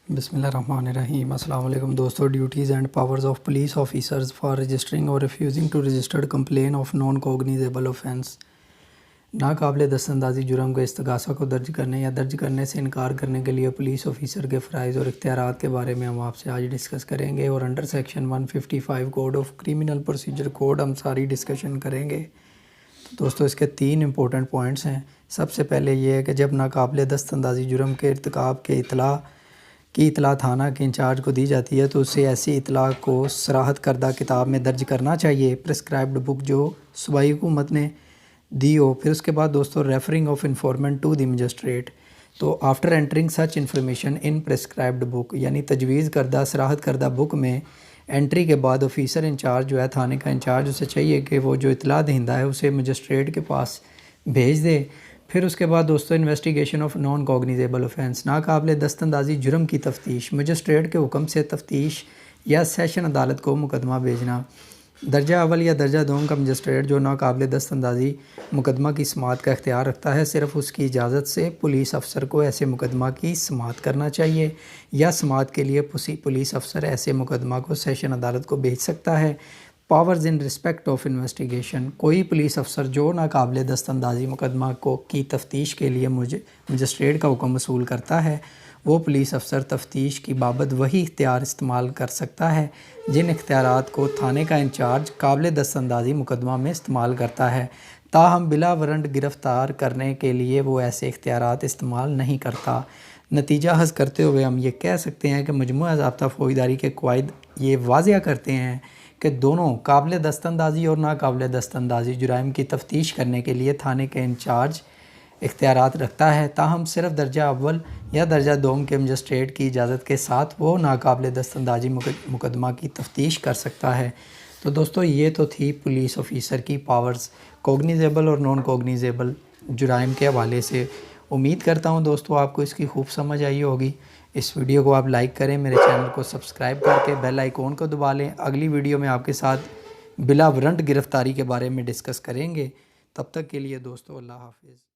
बिस्मिल्लाहिर्रहमानिर्रहीम। अस्सलाम वालेकुम दोस्तों। Duties and powers of police officers for registering और refusing to registered complain of non cognizable offence. नाकाबिल दस्तअंदाज़ी जुर्म के इस्तगासा को दर्ज करने या दर्ज करने से इनकार करने के लिए पुलिस ऑफिसर के फ़राइज़ और इख्तियारात के बारे में हम आपसे आज डिस्कस करेंगे और under section 155 code of criminal procedure code हम सारी डिस्कशन करेंगे। तो दोस्तों इसके 3 इंपॉर्टेंट पॉइंट्स हैं। सबसे पहले ये है कि जब नाकाबिल दस्तअंदाज़ी जुर्म के इर्तिकाब के इतला थाना के इंचार्ज को दी जाती है तो उसे ऐसी इतला को सराहत करदा किताब में दर्ज करना चाहिए, प्रिस्क्राइब्ड बुक जो सूबाई हुकूमत ने दी हो। फिर उसके बाद दोस्तों referring of informant to the magistrate. तो after entering such information in prescribed book यानी तजवीज़ करदा सराहत करदा बुक में एंट्री के बाद ऑफिसर इंचार्ज जो है थाने का इंचार्ज उसे चाहिए कि वो जो इतला दहिंदा है उसे मजिस्ट्रेट के पास भेज दे। फिर उसके बाद दोस्तों investigation of non cognizable offence. नाकाबिल दस्तअंदाज़ी जुर्म की तफ्तीश, मजिस्ट्रेट के हुक्म से तफ्तीश या सेशन अदालत को मुकदमा भेजना। दर्जा अव्वल या दर्जा दोम का मजिस्ट्रेट जो नाकाबिल दस्तअंदाज़ी मुकदमा की समाअत का इख्तियार रखता है, सिर्फ उसकी इजाज़त से पुलिस अफसर को ऐसे मुकदमा की समाअत करना चाहिए या समाअत के लिए पुलिस अफसर ऐसे मुकदमा को सेशन अदालत को भेज सकता है। Powers in respect of investigation. कोई पुलिस अफसर जो नाकाबिल दस्तअंदाज़ी मुकदमा की तफ्तीश के लिए मजिस्ट्रेट का हुक्म वसूल करता है, वो पुलिस अफसर तफ्तीश की बाबत वही इख्तियार इस्तेमाल कर सकता है जिन इख्तियारात को थाने का इंचार्ज काबिल दस्तअंदाज़ी मुकदमा में इस्तेमाल करता है। ताहम बिला वारंट गिरफ़्तार करने के लिए वो ऐसे इख्तियारात इस्तेमाल नहीं करता। नतीजा हज़ करते हुए हम ये कह सकते हैं कि मजमूआ ज़ाब्ता फ़ौजदारी के क़वाइद ये वाज़िया करते हैं कि दोनों काबिल दस्तअंदाज़ी और नाकाबिल दस्तअंदाज़ी जुराइम की तफ्तीश करने के लिए थाने के इंचार्ज इख्तियारात रखता है। ताहम सिर्फ दर्जा अव्वल या दर्जा दोम के मजिस्ट्रेट की इजाज़त के साथ वो नाकाबिल दस्तअंदाज़ी मुकदमा की तफ्तीश कर सकता है। तो दोस्तों ये तो थी पुलिस ऑफिसर की पावर्स कॉग्निजेबल और नॉन कॉग्निजेबल जुराइम के हवाले से। उम्मीद करता हूँ दोस्तों आपको इसकी खूब समझ आई होगी। इस वीडियो को आप लाइक करें, मेरे चैनल को सब्सक्राइब करके बेल आइकॉन को दबा लें। अगली वीडियो में आपके साथ बिला वारंट गिरफ़्तारी के बारे में डिस्कस करेंगे। तब तक के लिए दोस्तों अल्लाह हाफिज़।